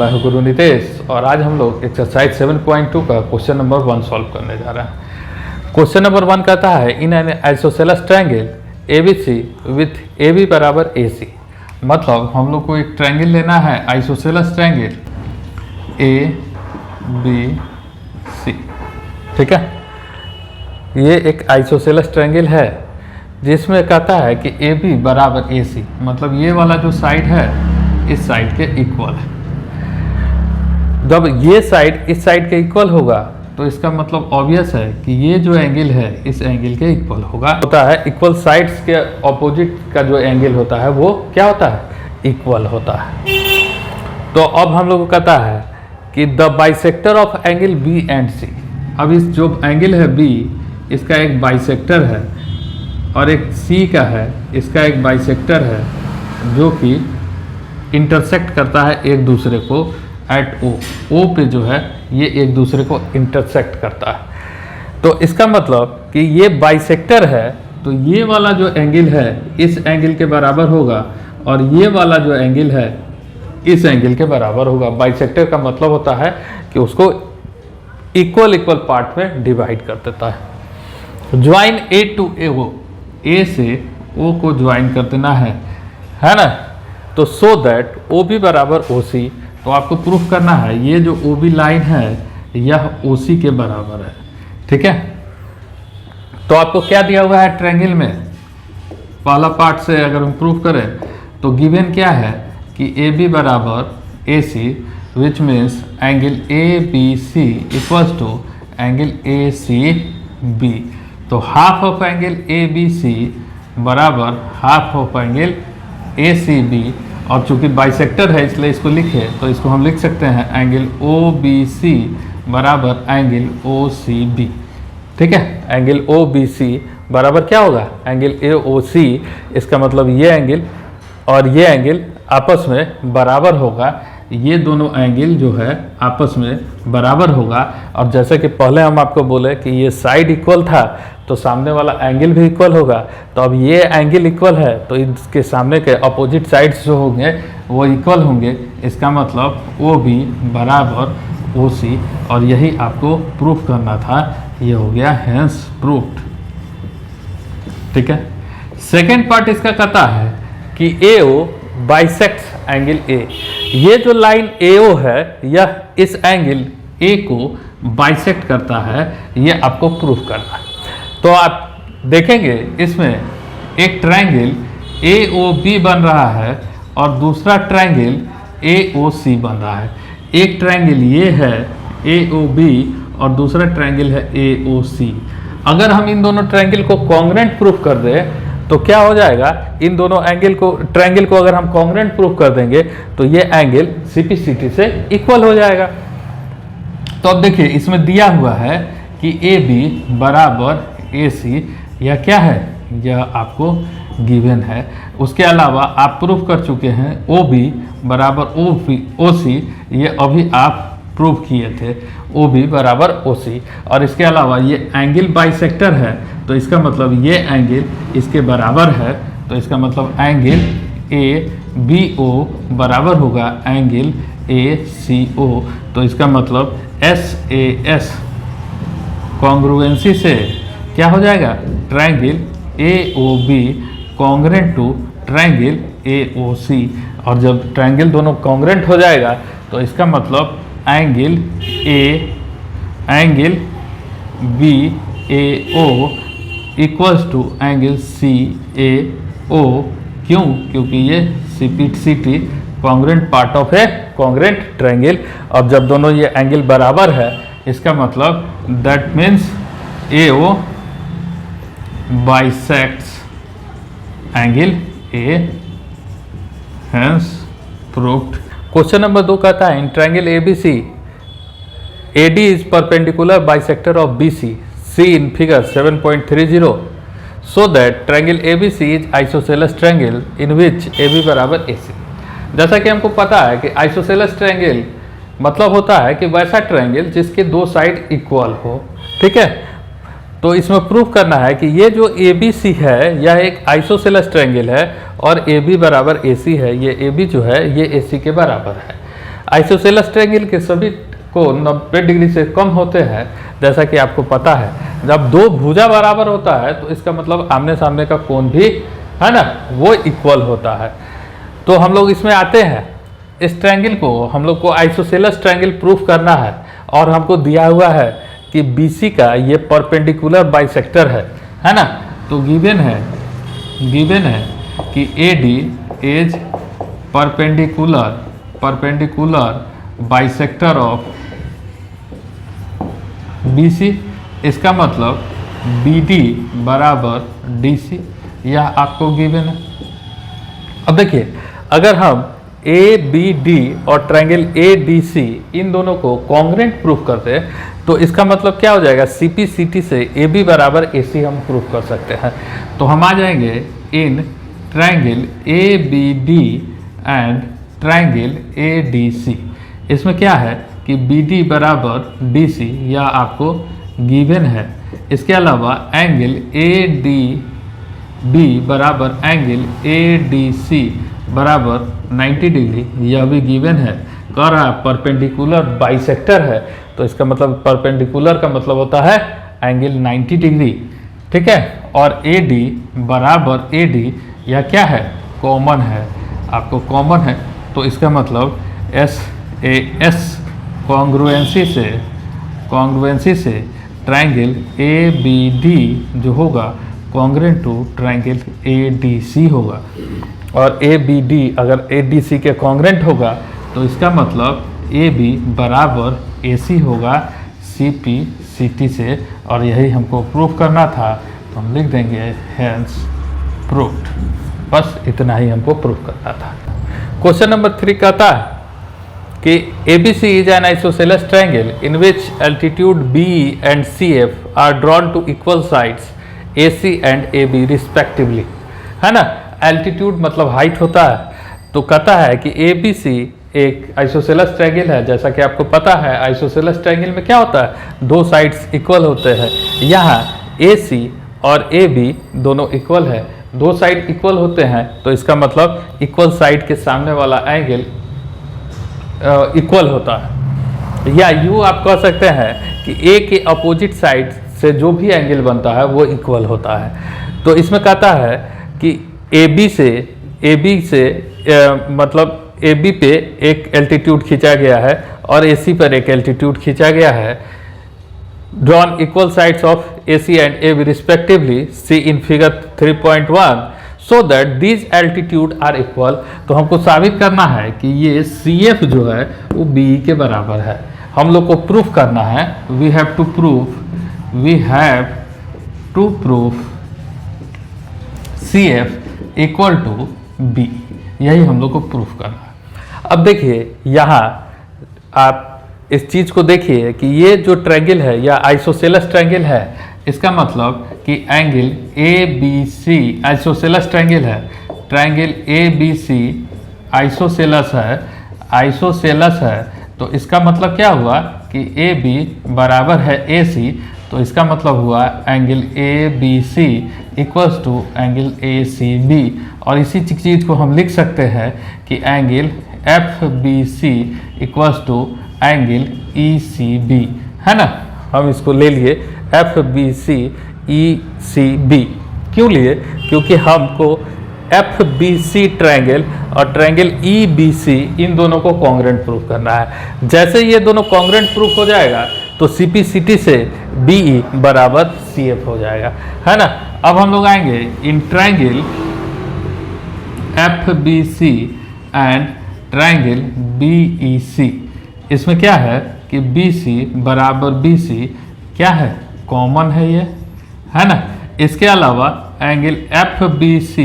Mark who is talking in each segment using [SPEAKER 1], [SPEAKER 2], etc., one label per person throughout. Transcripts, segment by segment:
[SPEAKER 1] मैं हूं गुरु नितेश और आज हम लोग एक्सरसाइज 7.2 का क्वेश्चन नंबर 1 सॉल्व करने जा रहे हैं। क्वेश्चन नंबर 1 कहता है in an isosceles triangle ABC with AB बराबर AC। मतलब हम लोग को एक ट्रायंगल लेना है, आइसोसेलेस ट्रायंगल ABC, ठीक है। ये एक आइसोसेलेस ट्रायंगल है जिसमें कहता है कि AB बराबर AC, मतलब ये वाला जो साइड है इस साइड के इक्वल है। जब ये साइड इस साइड के इक्वल होगा तो इसका मतलब ऑब्वियस है कि ये जो एंगल है इस एंगल के इक्वल होगा। होता है इक्वल साइड्स के ऑपोजिट का जो एंगल होता है वो क्या होता है, इक्वल होता है। तो अब हम लोग को कहता है कि the bisector of angle B and C। अब इस जो एंगल है B इसका एक बाइसेक्टर है और एक C का है, इसका एक बाइसेक्टर है जो कि इंटरसेक्ट करता है एक दूसरे को एट O पे जो है ये एक दूसरे को इंटरसेक्ट करता है। तो इसका मतलब कि ये बाइसेक्टर है तो ये वाला जो एंगल है इस एंगल के बराबर होगा और ये वाला जो एंगल है इस एंगल के बराबर होगा। बाइसेक्टर का मतलब होता है कि उसको इक्वल पार्ट में डिवाइड कर देता है। Join A to O, A से O को ज्वाइन कर देना है ना। तो सो दैट OB बराबर OC। तो आपको प्रूफ करना है ये जो OB लाइन है यह OC के बराबर है, ठीक है। तो आपको क्या दिया हुआ है ट्रायंगल में, पहला पार्ट से अगर हम प्रूफ करें तो गिवन क्या है कि AB बराबर AC which means angle ABC equals to angle ACB। तो हाफ ऑफ एंगल ABC बराबर हाफ ऑफ एंगल ACB, और चूंकि बाइसेक्टर है इसलिए इसको लिखे तो इसको हम लिख सकते हैं एंगल OBC बराबर एंगल OCB, ठीक है। एंगल OBC बराबर क्या होगा, एंगल AOC। इसका मतलब ये एंगल और ये एंगल आपस में बराबर होगा, ये दोनों एंगल जो है आपस में बराबर होगा। और जैसे कि पहले हम आपको बोले कि ये साइड इक्वल था तो सामने वाला एंगल भी इक्वल होगा। तो अब ये एंगल इक्वल है तो इसके सामने के अपोजिट साइड्स जो होंगे वो इक्वल होंगे। इसका मतलब OB बराबर OC, और यही आपको प्रूफ करना था। ये हो गया हेंस प्रूफ्ड, ठीक है। सेकेंड पार्ट इसका कहता है कि AO बाइसेक्ट्स एंगल A। ये जो लाइन AO है यह इस एंगल A को बाइसेक्ट करता है, ये आपको प्रूफ करना है। तो आप देखेंगे इसमें एक ट्रायंगल AOB बन रहा है और दूसरा ट्रायंगल AOC बन रहा है। एक ट्रायंगल ये है AOB और दूसरा ट्रायंगल है AOC। अगर हम इन दोनों ट्रायंगल को कॉन्ग्रुएंट प्रूफ कर दें तो क्या हो जाएगा, इन दोनों एंगल को ट्रायंगल को अगर हम कॉन्ग्रुएंट प्रूफ कर देंगे तो ये एंगल CPCT से इक्वल हो जाएगा। तो अब देखिए इसमें दिया हुआ है कि AB बराबर AC, यह क्या है, यह आपको गिवन है। उसके अलावा आप प्रूफ कर चुके हैं OB बराबर OC, ये अभी आप प्रूफ किए थे OB बराबर OC। और इसके अलावा ये एंगल बाइसेक्टर है तो इसका मतलब ये एंगल इसके बराबर है, तो इसका मतलब एंगल ABO बराबर होगा एंगल ACO। तो इसका मतलब SAS कॉन्ग्रुएंसी से क्या हो जाएगा, triangle AOB congruent to triangle AOC। और जब ट्रायंगल दोनों कॉन्ग्रुएंट हो जाएगा तो इसका मतलब angle BAO equals to angle CAO। क्यों, क्योंकि ये CPCT कॉन्ग्रुएंट पार्ट ऑफ है कॉन्ग्रुएंट ट्रायंगल। अब जब दोनों ये एंगल बराबर है इसका मतलब that means AO bisects angle A, hence proved. Question number 2 कहता है in triangle ABC AD is perpendicular bisector of BC, see in figure 7.30, so that triangle ABC is isosceles triangle in which AB बराबर AC। जैसा कि हमको पता है कि isosceles triangle मतलब होता है कि वैसा ट्रायंगल जिसके दो साइड इक्वल हो, ठीक है। तो इसमें प्रूफ करना है कि ये जो ABC है यह एक आइसोसेलेस ट्रायंगल है और AB बराबर AC है। ये AB जो है ये AC के बराबर है। आइसोसेलेस ट्रायंगल के सभी को 90 डिग्री से कम होते हैं। जैसा कि आपको पता है, जब दो भुजा बराबर होता है तो इसका मतलब आमने सामने का कोण भी है ना वो इक्वल होता है। तो हम लोग इसमें आते हैं, इस ट्रायंगल को हम लोग को आइसोसेलेस ट्रायंगल प्रूफ करना है और हमको दिया हुआ है कि BC का ये परपेंडिकुलर बाइसेक्टर है ना। तो गिवन है कि AD is perpendicular bisector of BC। इसका मतलब BD बराबर DC, यह आपको गिवन है। अब देखिए, अगर हम ABD और ट्रायंगल ADC इन दोनों को कॉन्ग्रेंट प्रूफ करते हैं तो इसका मतलब क्या हो जाएगा, CPCT से AB बराबर AC हम प्रूफ कर सकते हैं। तो हम आ जाएंगे in triangle ABD and triangle ADC। इसमें क्या है कि BD बराबर DC, यह आपको गिवन है। इसके अलावा एंगल ADB बराबर एंगल ADC बराबर 90 डिग्री, यह भी गिवन है। कह रहा है परपेंडिकुलर बाइसेक्टर है, तो इसका मतलब परपेंडिकुलर का मतलब होता है एंगल 90 डिग्री, ठीक है। और AD बराबर AD, यह क्या है, कॉमन है, आपको कॉमन है। तो इसका मतलब SAS कॉन्ग्रुएंसी से ट्रायंगल ABD जो होगा कॉन्ग्रेंट टू ट्रायंगल ADC होगा। और ABD अगर ADC के कॉन्ग्रेंट होगा तो इसका मतलब AB बराबर AC होगा CPCT से, और यही हमको प्रूफ करना था। तो हम लिख देंगे हेंस प्रूव्ड। बस इतना ही हमको प्रूफ करना था। क्वेश्चन नंबर 3 कहता है कि ABC is an isosceles triangle in which altitude B and CF are drawn to equal sides AC and AB respectively, है ना। एल्टीट्यूड मतलब हाइट होता है। तो कहता है कि ABC एक आइसोसेलेस ट्रायंगल है। जैसा कि आपको पता है आइसोसेलेस ट्रायंगल में क्या होता है, दो साइड्स इक्वल होते हैं। यहाँ AC और AB दोनों इक्वल है, दो साइड इक्वल होते हैं तो इसका मतलब इक्वल साइड के सामने वाला एंगल इक्वल होता है। या यूँ आप कह सकते हैं कि A के अपोजिट साइड से जो भी एंगल बनता है वो इक्वल होता है। तो इसमें कहता है कि AB से मतलब AB पे एक एल्टीट्यूड खींचा गया है और AC पर एक एल्टीट्यूड खींचा गया है। Drawn equal sides of AC and AB respectively, see in figure 3.1, so that these altitude are equal. तो हमको साबित करना है कि ये CF जो है वो BE के बराबर है। हम लोग को प्रूफ करना है, we have to proof CF equal to B, यही हम लोग को प्रूफ करना है। अब देखिए यहाँ आप इस चीज़ को देखिए कि ये जो ट्रायंगल है या आइसोसेलेस ट्रायंगल है, इसका मतलब कि एंगल ABC आइसोसेलेस ट्रायंगल है। ट्रायंगल ABC आइसोसेलेस है। तो इसका मतलब क्या हुआ कि AB बराबर है AC, तो इसका मतलब हुआ angle ABC equals to angle ACB। और इसी चीज़ को हम लिख सकते हैं कि angle FBC equals to angle ECB, है ना। हम इसको ले लिए FBC ECB। क्यों लिए, क्योंकि हमको FBC ट्रायंगल और ट्रायंगल EBC इन दोनों को कॉन्ग्रेंट प्रूफ करना है। जैसे ये दोनों कॉन्ग्रेंट प्रूफ हो जाएगा तो CPCT से BE बराबर CF हो जाएगा, है ना। अब हम लोग आएंगे in triangle FBC and triangle BEC। इसमें क्या है कि BC बराबर BC क्या है, कॉमन है ये, है ना। इसके अलावा angle FBC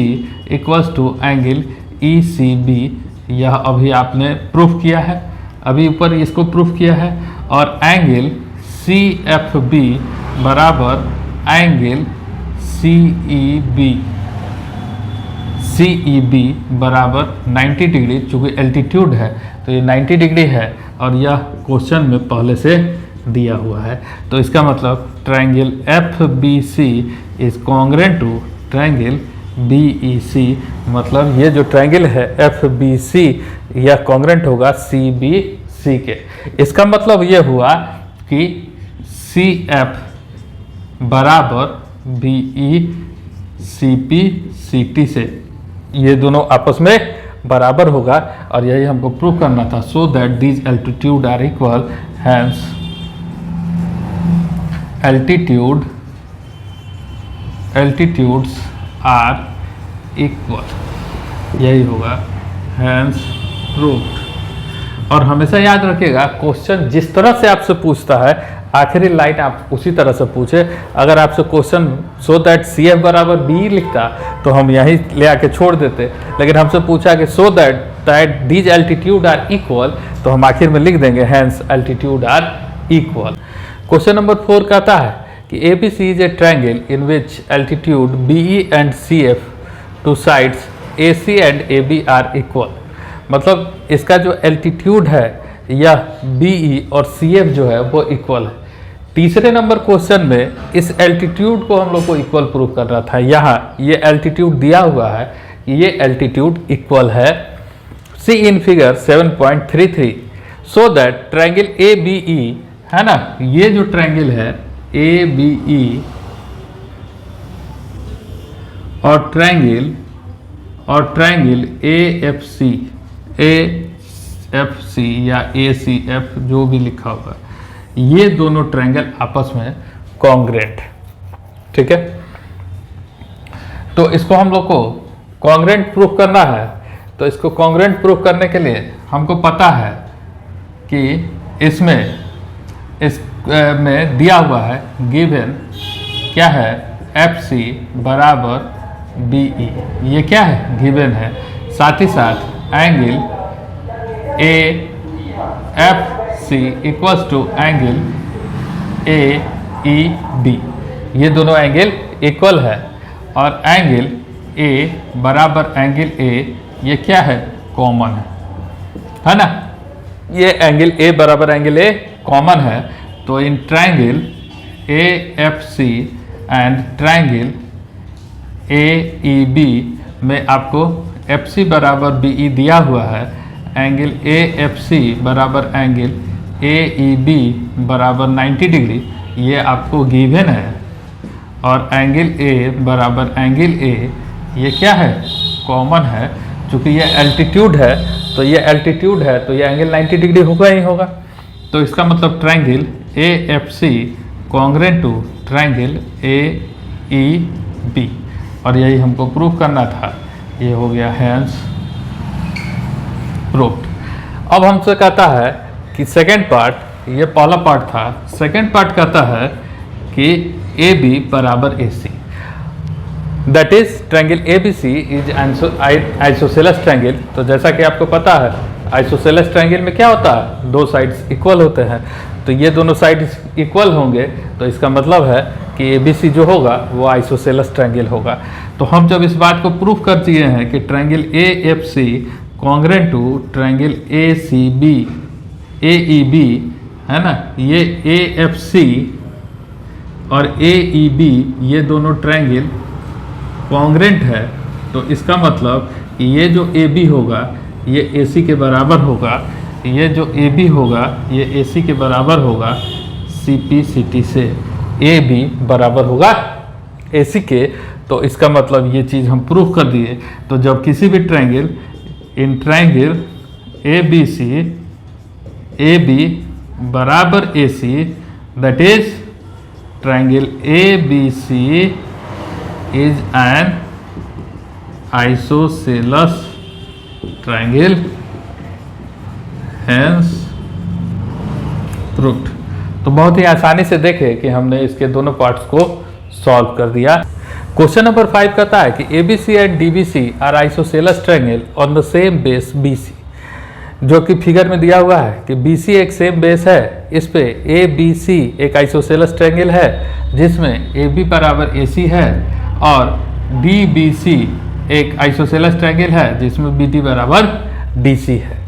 [SPEAKER 1] equals to angle ECB, यह अभी आपने प्रूफ किया है, अभी ऊपर इसको प्रूफ किया है। और एंगल CFB बराबर एंगल CEB बराबर 90 डिग्री। चूँकि एल्टीट्यूड है तो ये 90 डिग्री है और यह क्वेश्चन में पहले से दिया हुआ है। तो इसका मतलब triangle FBC is congruent to triangle BEC। मतलब ये जो ट्रायंगल है FBC यह कॉन्ग्रेंट होगा CB सी के। इसका मतलब ये हुआ कि सी एफ बराबर B E C P C T से ये दोनों आपस में बराबर होगा, और यही हमको प्रूव करना था। So that these altitude are equal, hence altitudes are equal, यही होगा हैंस प्रूव्ड। और हमेशा याद रखिएगा, क्वेश्चन जिस तरह से आपसे पूछता है आखिरी लाइन आप उसी तरह से पूछे। अगर आपसे question so that C F बराबर बी लिखता तो हम यहीं ले आके छोड़ देते, लेकिन हमसे पूछा कि so that these altitude are equal, तो हम आखिर में लिख देंगे hence altitude are equal. Question number 4 कहता है कि ABC is a triangle in which altitude BE and CF to sides AC and AB are equal। मतलब इसका जो एल्टीट्यूड है यह BE और CF जो है वो इक्वल है। तीसरे नंबर क्वेश्चन में इस एल्टीट्यूड को हम लोग को इक्वल प्रूव करना था। यहाँ ये एल्टीट्यूड दिया हुआ है, ये एल्टीट्यूड इक्वल है। See in figure 7.33 so that triangle ABE है ना, ये जो ट्रायंगल है ABE और ट्रायंगल AFC या ACF जो भी लिखा होगा, ये दोनों ट्रायंगल आपस में कॉन्ग्रेंट, ठीक है। तो इसको हम लोग को कॉन्ग्रेंट प्रूफ करना है। तो इसको कॉन्ग्रेंट प्रूफ करने के लिए हमको पता है कि इस में दिया हुआ है गिवन क्या है, FC बराबर BE, ये क्या है गिवन है। साथ ही साथ angle AFC equals to angle AEB, ये दोनों एंगल इक्वल है। और एंगल A बराबर एंगल A ये क्या है, कॉमन है ना। ये एंगल A बराबर एंगल A कॉमन है। तो इन triangle AFC and triangle AEB में आपको FC बराबर BE दिया हुआ है, एंगल AFC बराबर एंगल AEB बराबर 90 डिग्री ये आपको गिवन है। और एंगल A बराबर एंगल A ये क्या है, कॉमन है। चूँकि ये एल्टीट्यूड है तो ये एल्टीट्यूड है तो ये एंगल 90 डिग्री होगा ही होगा। तो इसका मतलब triangle AFC congruent to triangle AEB, और यही हमको प्रूफ करना था। ये हो गया हैंस प्रूफ्ड। अब हमसे कहता है कि सेकेंड पार्ट, ये पहला पार्ट था, सेकेंड पार्ट कहता है कि AB बराबर AC, that is triangle ABC is isosceles triangle. तो जैसा कि आपको पता है आइसोसेलेस ट्रायंगल में क्या होता है, दो साइड्स इक्वल होते हैं। तो ये दोनों साइड्स इक्वल होंगे तो इसका मतलब है कि ABC जो होगा वो आइसोसेलेस ट्रायंगल होगा। तो हम जब इस बात को प्रूफ कर दिए हैं कि triangle AFC congruent to triangle AEB है ना, ये AFC और AEB ये दोनों ट्रायंगल कॉन्ग्रेंट है। तो इसका मतलब ये जो AB होगा ये AC के बराबर होगा, ये जो AB होगा ये AC के बराबर होगा CP CT से। AB बराबर होगा AC के, तो इसका मतलब ये चीज़ हम प्रूफ कर दिए। तो जब किसी भी triangle in triangle ABC AB बराबर AC, that is triangle ABC is an isosceles triangle, hence proved। तो बहुत ही आसानी से देखें कि हमने इसके दोनों पार्ट्स को सॉल्व कर दिया। क्वेश्चन नंबर 5 कहता है कि ABC and DBC are isosceles triangle on the same base BC, जो कि फिगर में दिया हुआ है कि BC एक सेम बेस है, इस पे ABC एक आइसोसेलेस ट्रायंगल है जिसमें AB बराबर AC है, और DBC एक आइसोसेलेस ट्रायंगल है जिसमें BD बराबर DC है।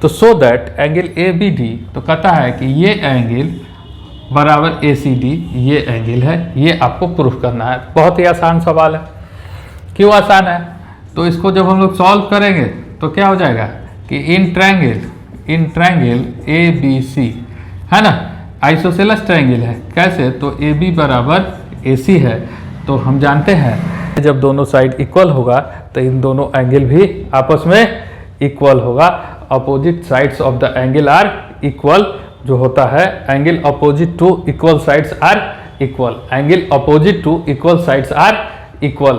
[SPEAKER 1] तो सो दैट एंगल ABD, तो कहता है कि ये एंगल बराबर ACD ये एंगल है, ये आपको प्रूफ करना है। बहुत ही आसान सवाल है। क्यों आसान है, तो इसको जब हम लोग सॉल्व करेंगे तो क्या हो जाएगा कि in triangle in triangle A B C, है ना, आइसोसेलेस ट्रायंगल है। कैसे? तो ए बी बराबर ए सी है, तो हम जानते हैं जब दोनों साइड इक्वल होगा तो इन दोनों एंगल भी आपस में इक्वल होगा। Opposite sides of the angle are equal, जो होता है angle opposite to equal sides are equal, angle opposite to equal sides are equal.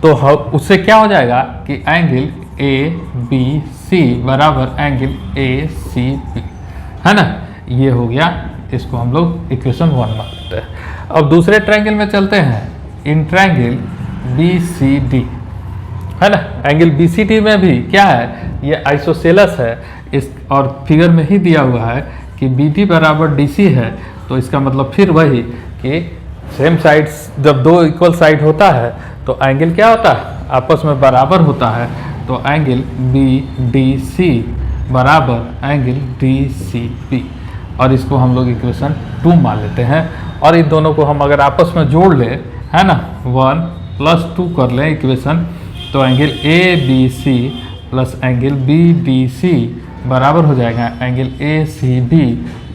[SPEAKER 1] तो उससे क्या हो जाएगा कि एंगल ए बी सी बराबर एंगल ए सी बी, है ना, ये हो गया। इसको हम लोग इक्वेशन 1 मान लेते हैं। अब दूसरे ट्रायंगल में चलते हैं, in triangle B C D, है ना, एंगल बी सी डी में भी क्या है, ये आइसोसेलस है। इस और फिगर में ही दिया हुआ है कि बी डी बराबर डी सी है, तो इसका मतलब फिर वही कि सेम साइड्स, जब दो इक्वल साइड होता है तो एंगल क्या होता है, आपस में बराबर होता है। तो एंगल बी डी सी बराबर एंगल डी सी बी, और इसको हम लोग इक्वेशन 2 मान लेते हैं। और इन दोनों को हम अगर आपस में जोड़ लें, है ना, 1 + 2 कर लें इक्वेशन, तो angle A B C plus angle B D C बराबर हो जाएगा एंगल ए C B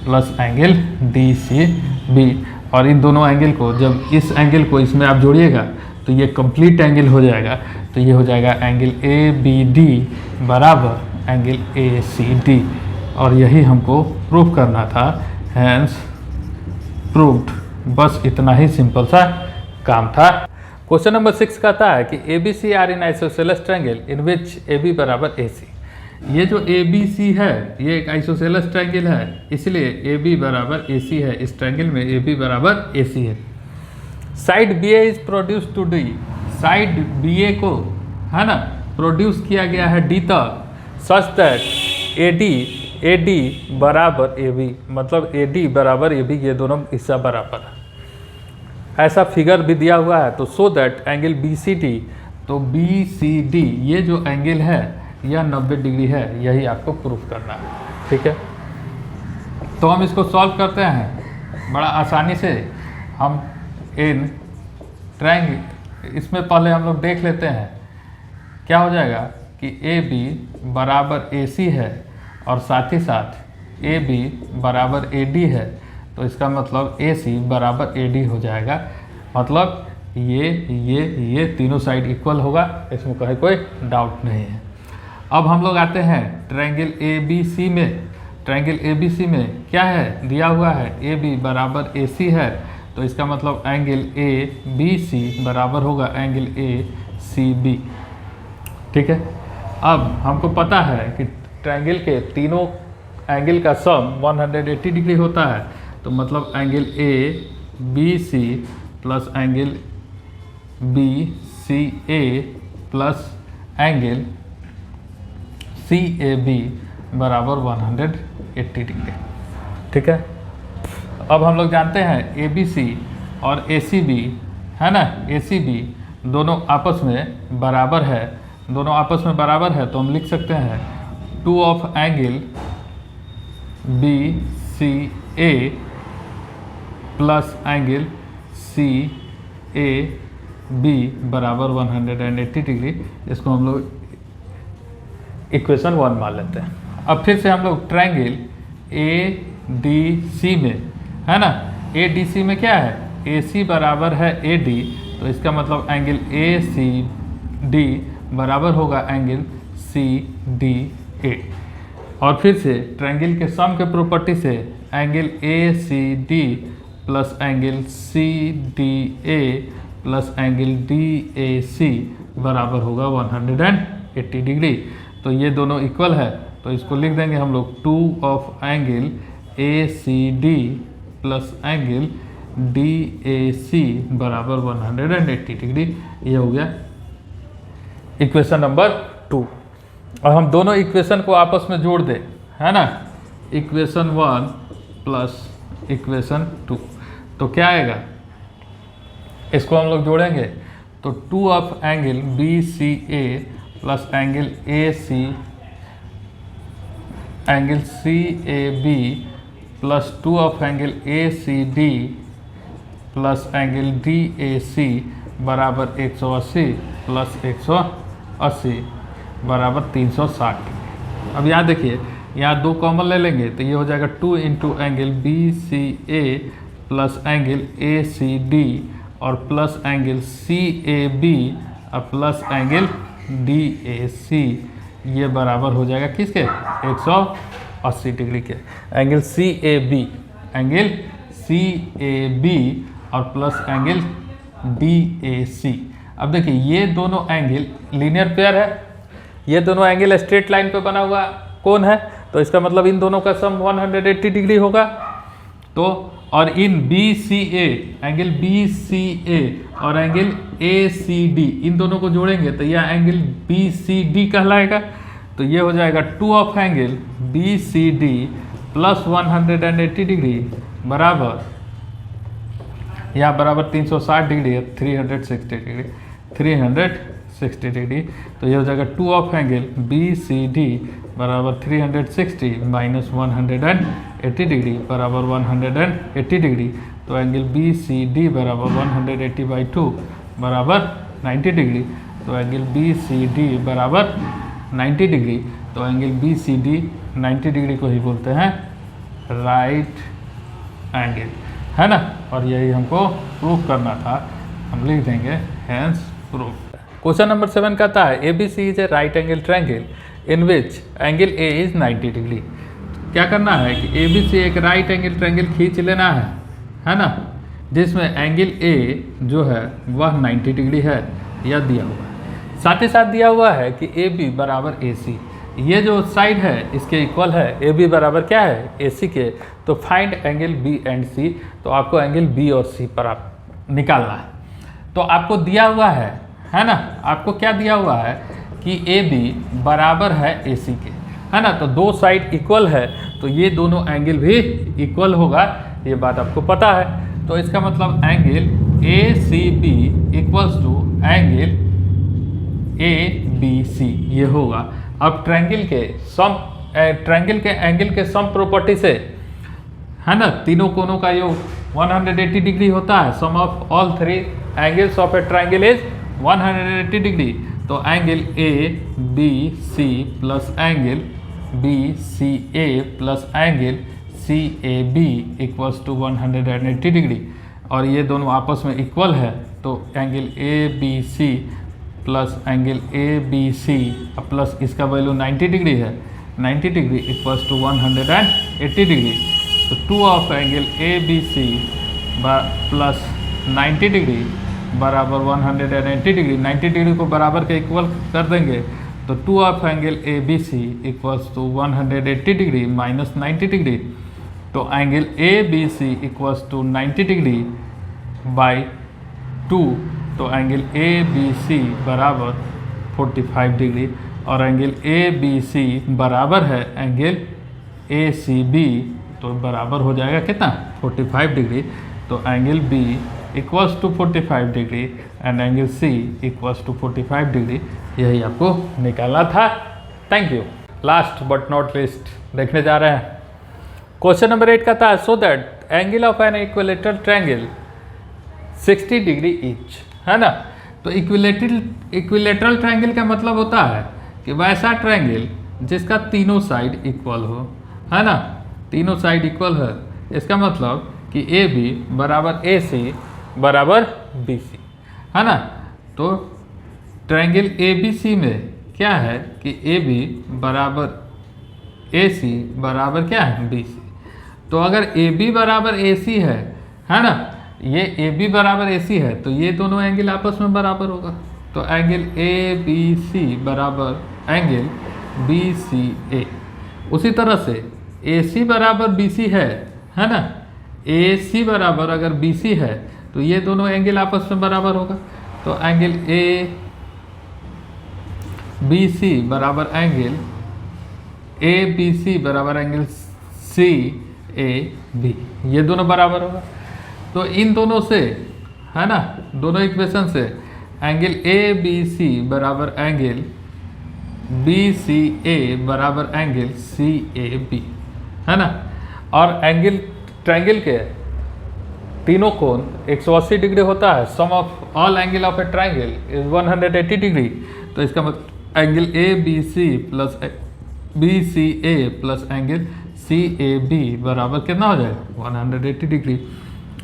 [SPEAKER 1] plus angle D C B. और इन दोनों एंगल को, जब इस एंगल को इसमें आप जोड़िएगा तो ये कंप्लीट एंगल हो जाएगा। तो ये हो जाएगा एंगल ए बी डी बराबर एंगल ए सी डी, और यही हमको प्रूव करना था। Hence proved. बस इतना ही सिंपल सा काम था। क्वेश्चन नंबर 6 कहता है कि A B C are in isosceles triangle in which A B बराबर ए सी। ये जो ए बी सी है ये एक आइसोसेलेस ट्रायंगल है, इसलिए ए बी बराबर ए सी है। इस ट्रायंगल में ए बी बराबर ए सी है। Side b a is produce to d, side b a को, है ना, प्रोड्यूस किया गया है डी तक, सच दैट ए डी बराबर ए बी, मतलब ए डी बराबर ए बी, ये दोनों हिस्सा बराबर है। ऐसा फिगर भी दिया हुआ है। तो so that angle B C D, तो बी सी डी ये जो एंगल है यह 90 डिग्री है, यही आपको प्रूफ करना है। ठीक है, तो हम इसको सॉल्व करते हैं बड़ा आसानी से। हम इन ट्रायंगल, इसमें पहले हम लोग देख लेते हैं क्या हो जाएगा कि ए बी बराबर ए सी है और साथ ही साथ ए बी बराबर ए डी है, तो इसका मतलब ए सी बराबर ए डी हो जाएगा। मतलब ये तीनों साइड इक्वल होगा, इसमें कहीं कोई डाउट नहीं है। अब हम लोग आते हैं ट्रायंगल ए बी सी में। ट्रायंगल ए बी सी में क्या है, दिया हुआ है ए बी बराबर ए सी है, तो इसका मतलब एंगल ए बी सी बराबर होगा एंगल ए सी बी। ठीक है, अब हमको पता है कि ट्रायंगल के तीनों एंगल का सम 180 डिग्री होता है, तो मतलब angle A B C plus angle B C A plus angle C A B बराबर 180 डिग्री। ठीक है, अब हम लोग जानते हैं ए बी सी और ए सी बी, है ना, ए सी बी दोनों आपस में बराबर है। दोनों आपस में बराबर है तो हम लिख सकते हैं 2 of angle B C A plus angle C A B बराबर 180 डिग्री। इसको हम लोग इक्वेशन 1 मान लेते हैं। अब फिर से हम लोग ट्रायंगल ए डी सी में, है ना, ए डी सी में क्या है, ए सी बराबर है ए डी, तो इसका मतलब एंगल ए सी डी बराबर होगा एंगल सी डी ए। और फिर से ट्रायंगल के सम के प्रॉपर्टी से angle A C D plus angle c d a plus angle d a c बराबर होगा 180 डिग्री। तो ये दोनों इक्वल है, तो इसको लिख देंगे हम लोग 2 of angle A C D plus angle d a c बराबर 180 डिग्री। ये हो गया इक्वेशन नंबर 2। और हम दोनों इक्वेशन को आपस में जोड़ दें, है ना, इक्वेशन 1 प्लस इक्वेशन 2, तो क्या आएगा, इसको हम लोग जोड़ेंगे तो 2 of angle B C A plus angle A c A b plus 2 of angle A C D plus angle d a c बराबर 180 प्लस 180 बराबर 360। अब यहाँ देखिए यहाँ 2 कॉमन ले लेंगे तो ये हो जाएगा 2 इंटू एंगल बी सी ए प्लस एंगल ए सी डी और प्लस एंगल सी ए बी और plus angle d a c, ये बराबर हो जाएगा किसके 180 डिग्री के। एंगल सी ए बी और plus angle d a c. अब देखिए ये दोनों एंगल लीनियर पेयर है, ये दोनों एंगल स्ट्रेट लाइन पे बना हुआ कौन है, तो इसका मतलब इन दोनों का सम 180 डिग्री होगा। तो और in B C A, angle B C ए और एंगल ए सी डी, इन दोनों को जोड़ेंगे तो यह एंगल बी सी डी कहलाएगा। तो ये हो जाएगा 2 of angle B C D plus 180 degree बराबर, यहाँ बराबर 360 डिग्री है, 360 डिग्री। तो ये हो जाएगा 2 of angle B C D बराबर 360 माइनस 180 डिग्री बराबर 180 डिग्री। तो एंगल बी सी डी बराबर 180/2 बराबर 90 डिग्री। तो एंगल बी सी डी बराबर 90 डिग्री। तो angle B C D 90 degree को ही बोलते हैं राइट एंगल, है ना। और यही हमको प्रूव करना था, हम लिख देंगे हैंस प्रूव। क्वेश्चन नंबर 7 कहता है ABC is a right angle triangle in which angle A is 90 degree. क्या करना है कि ABC एक राइट एंगल ट्रायंगल खींच लेना है ना, जिसमें एंगल A जो है वह 90 डिग्री है, यह दिया हुआ है। साथ ही साथ दिया हुआ है कि AB बराबर AC, ये जो साइड है इसके इक्वल है। AB बराबर क्या है AC के, तो find angle B and C। तो आपको एंगल B और C पर आप निकालना है। तो आपको दिया हुआ है ना, आपको क्या दिया हुआ है कि AB बराबर है AC के, है ना। तो 2 साइड इक्वल है तो ये दोनों एंगल भी इक्वल होगा, ये बात आपको पता है। तो इसका मतलब angle ACB equals to angle ABC ये होगा। अब ट्रायंगल के एंगल के सम प्रॉपर्टी से, है ना, तीनों कोनों का योग 180 डिग्री होता है। Sum of all 3 angles of a triangle is 180 degree. तो angle ABC plus angle BCA plus angle CAB equals to 180 degree. और ये दोनों आपस में इक्वल है, तो angle ABC plus angle ABC plus इसका वैल्यू 90 डिग्री है, 90 डिग्री इक्वल्स टू 180 डिग्री। तो 2 of angle ABC plus 90 degree बराबर 180 डिग्री। 90 डिग्री को बराबर के इक्वल कर देंगे तो 2 of angle ABC equals to 180 degree minus 90 degree. तो angle ABC equals to 90 degree by 2। तो एंगल ABC बराबर 45 डिग्री और एंगल ABC बराबर है एंगल ACB, तो बराबर हो जाएगा कितना 45 डिग्री। तो angle B equals to 45 degree and angle C equals to 45 degree, यही आपको निकालना था। Thank you. Last but not least देखने जा रहे हैं। क्वेश्चन नंबर 8 कहता है so that angle of an equilateral triangle 60 degree each, है ना। तो इक्विलेटरल ट्रायंगल का मतलब होता है कि वैसा ट्रायंगल जिसका तीनों साइड इक्वल हो, है ना, तीनों साइड इक्वल है। इसका मतलब कि AB बराबर AC बराबर BC, है ना। तो ट्रायंगल ABC में क्या है कि AB बराबर AC बराबर क्या है BC। तो अगर AB बराबर AC है ना, ये AB बराबर AC है तो ये दोनों एंगल आपस में बराबर होगा। तो एंगल ABC बराबर एंगल BCA। उसी तरह से AC बराबर BC है ना, AC बराबर अगर BC है तो ये दोनों एंगल आपस में बराबर होगा। तो एंगल ABC बराबर एंगल ABC बराबर एंगल CAB, ये दोनों बराबर होगा। तो इन दोनों से, है ना, दोनों इक्वेशन से एंगल ABC बराबर एंगल BCA बराबर एंगल CAB, है ना। और एंगल ट्रायंगल के तीनों कोण 180 डिग्री होता है। Sum of all angle of a triangle is 180 degree. तो इसका मतलब एंगल ABC प्लस बी सी ए प्लस एंगल सी ए बी बराबर कितना हो जाएगा 180 डिग्री।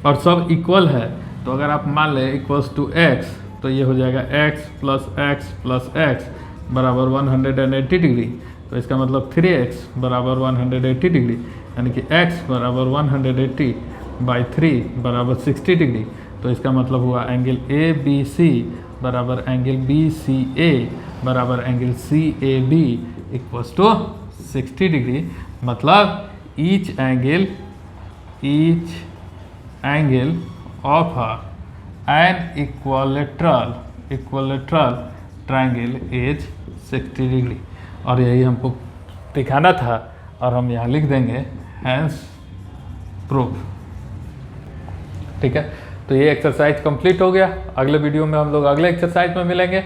[SPEAKER 1] और सब इक्वल है, तो अगर आप मान लें इक्वल्स टू एक्स, तो ये हो जाएगा x प्लस एक्स बराबर 180 डिग्री। तो इसका मतलब 3x बराबर 180 डिग्री, यानी कि x बराबर 180 बाई 3 बराबर 60 डिग्री। तो इसका मतलब हुआ एंगल ए बी सी बराबर एंगल बी सी ए बराबर angle C A B equals to 60 degree. मतलब each angle of an equilateral triangle is 60 degree. और यही हमको दिखाना था, और हम यहाँ लिख देंगे हैंस प्रूफ। ठीक है, तो ये एक्सरसाइज कंप्लीट हो गया। अगले वीडियो में हम लोग अगले एक्सरसाइज में मिलेंगे।